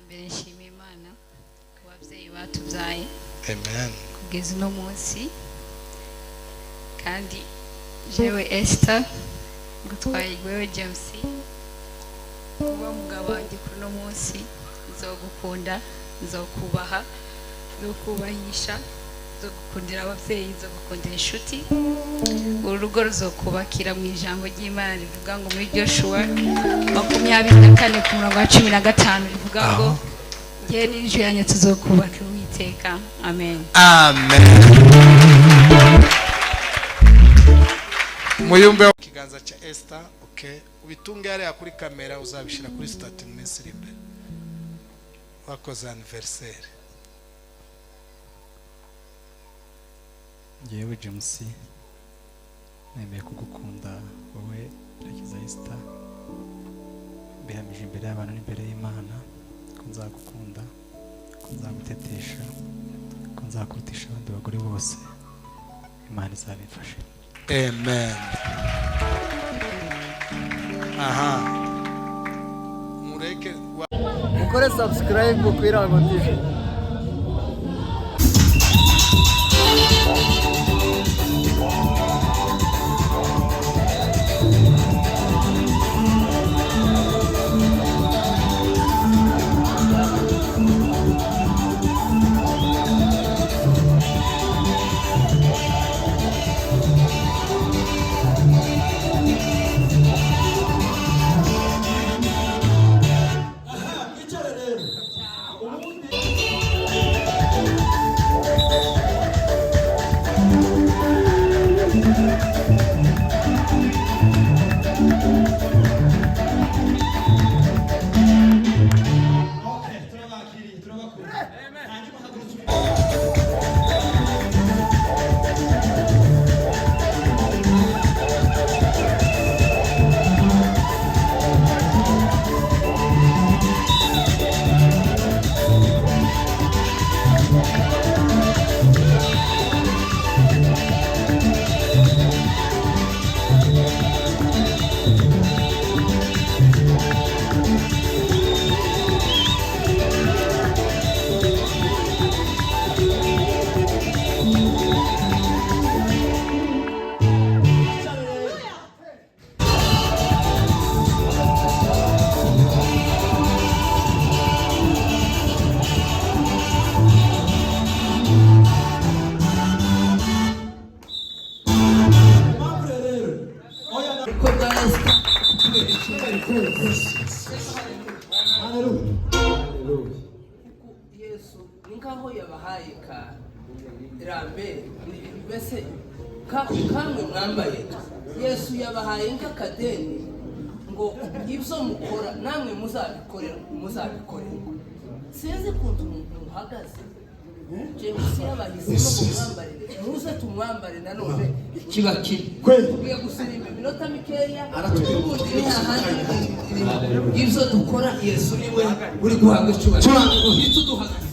mbere nshima Imana ku babyeyi batubyaye Amen. kugeza uno munsi kandi jewe Esther gutwaye wewe James kuba mugabo wanjye kuri uno munsi nzogukunda nzokubaha nzokubahisha nzogukundira ababyeyi nzogukundira inshuti urugo ruzokubakira mu ijambo ry'Imana rivuga ngo muri Joshua 24 ku murongo wa 15 rivuga ngo njye n'inzu yanjye tuzokubaka Uwiteka. Amen. Amen. Muyumbe kiganza cha Esther, okay. Ubitunge yale kuri kamera uzabishira kuri start mu minsi iri imbere. Wakoze anniversaire. Yewe James nemeye kugukunda wowe Rakiza Esther bihamije imbere y'abantu n'imbere y'Imana ko nzagukunda ko nzagutetesha ko nzakurutisha abandi bagore bose Imana izabifashe. Amen. Aha. Mureke mukore subscribe ku Irango TV. Yesu ninkaho yabahaye ka rambe bese kamwe mwambaye Yesu yabahaye nk'akadeni ngo ibyo mukora namwe muzabikorera sinzi kuntu umuntu uhagaze James yabahisemo kumwambarire muze tumwambare nanone kiba kiri tugiye gusirimba iminota mikeya aratubundira hahandi ibyo dukora Yesu niwe uri guhabwa icyubahiro hitse duhagaze.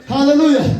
Hallelujah.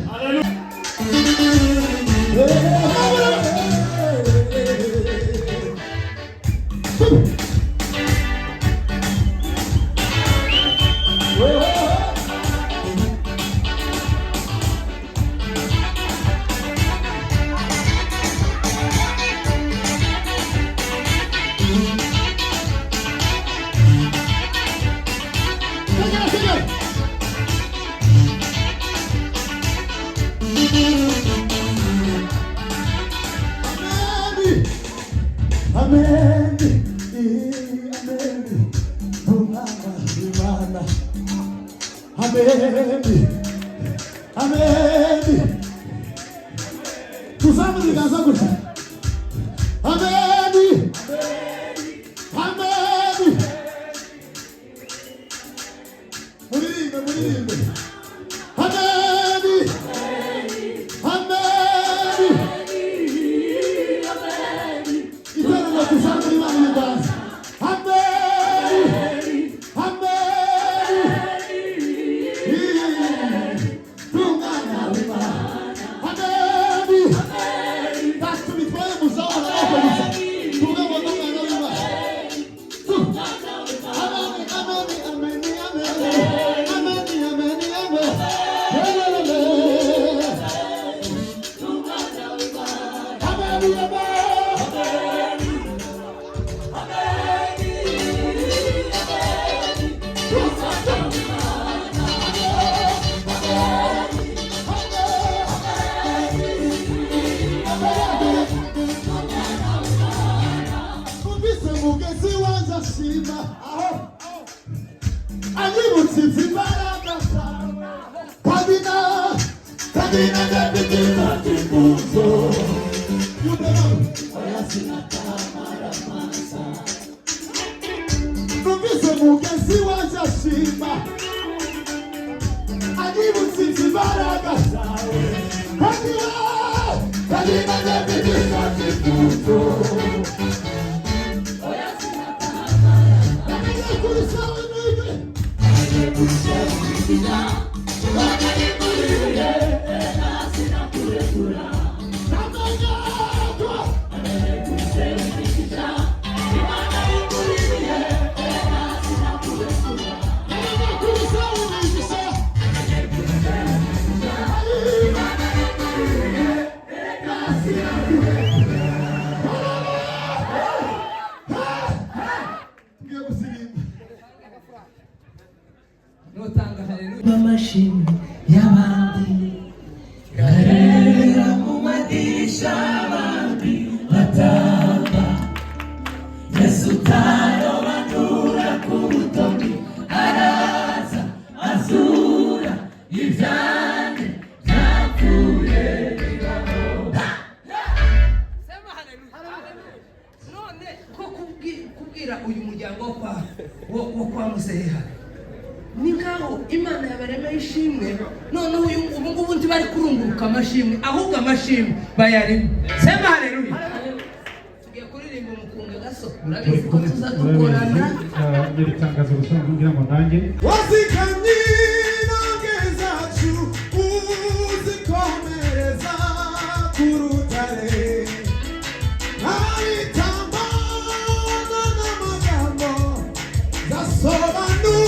Simba, Amashimwe y'abandi garera mu madirisha abandi batamba Yesu tarobanura ku butoki araza azura ivyane byapfuye sema haleluya none ko kubwira uyu muryango wo kwa Museha ni ngaho Imana yabaremeye ishimwe noneho ubu ngubu ntibari kurunguruka amashimwe ahubwo amashimwe bayarimo sema haleluya tugiye kuririmba umukunga gaso urabizi ko tuzadukorana nyiri tangazo gusoma ngira ngo nanjye wazikamye intambwe zacu uzikomereza ku rutare ntabitambana n'amagambo zasobanura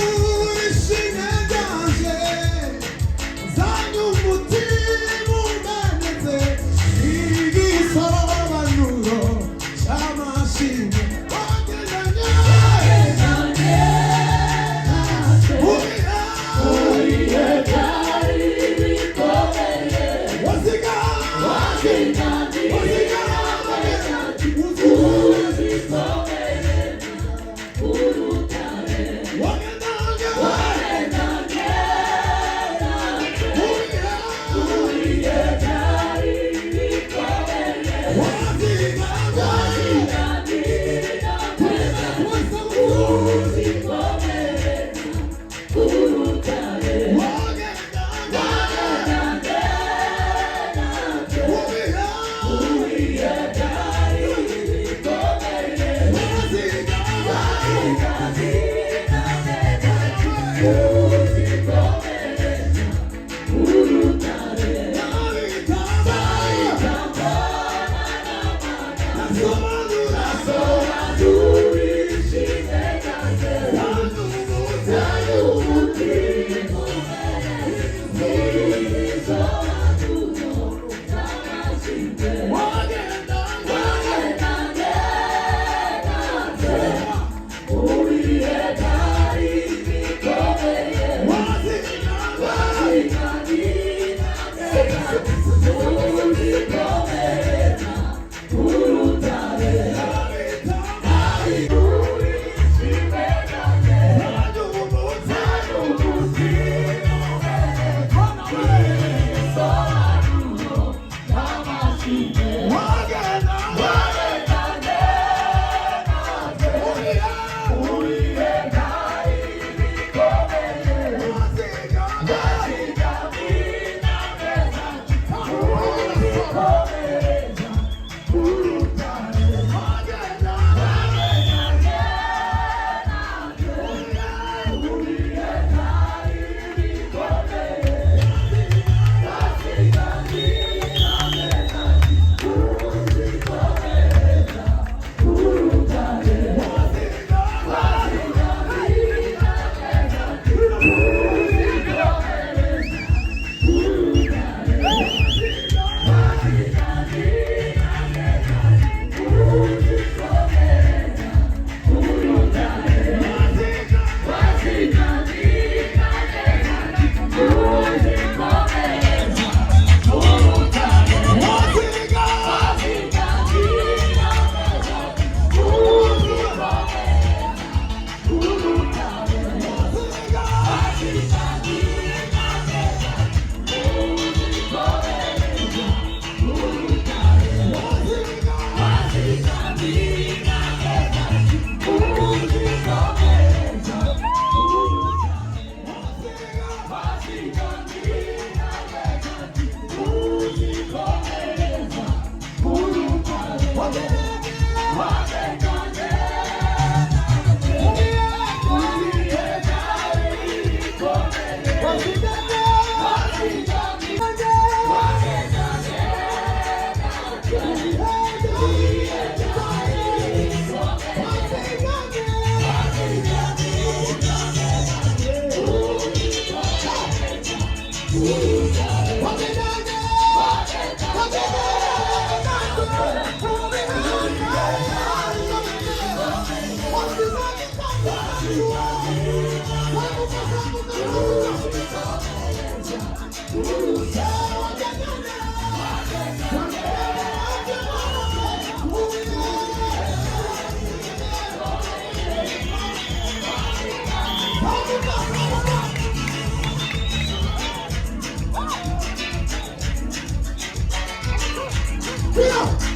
Feel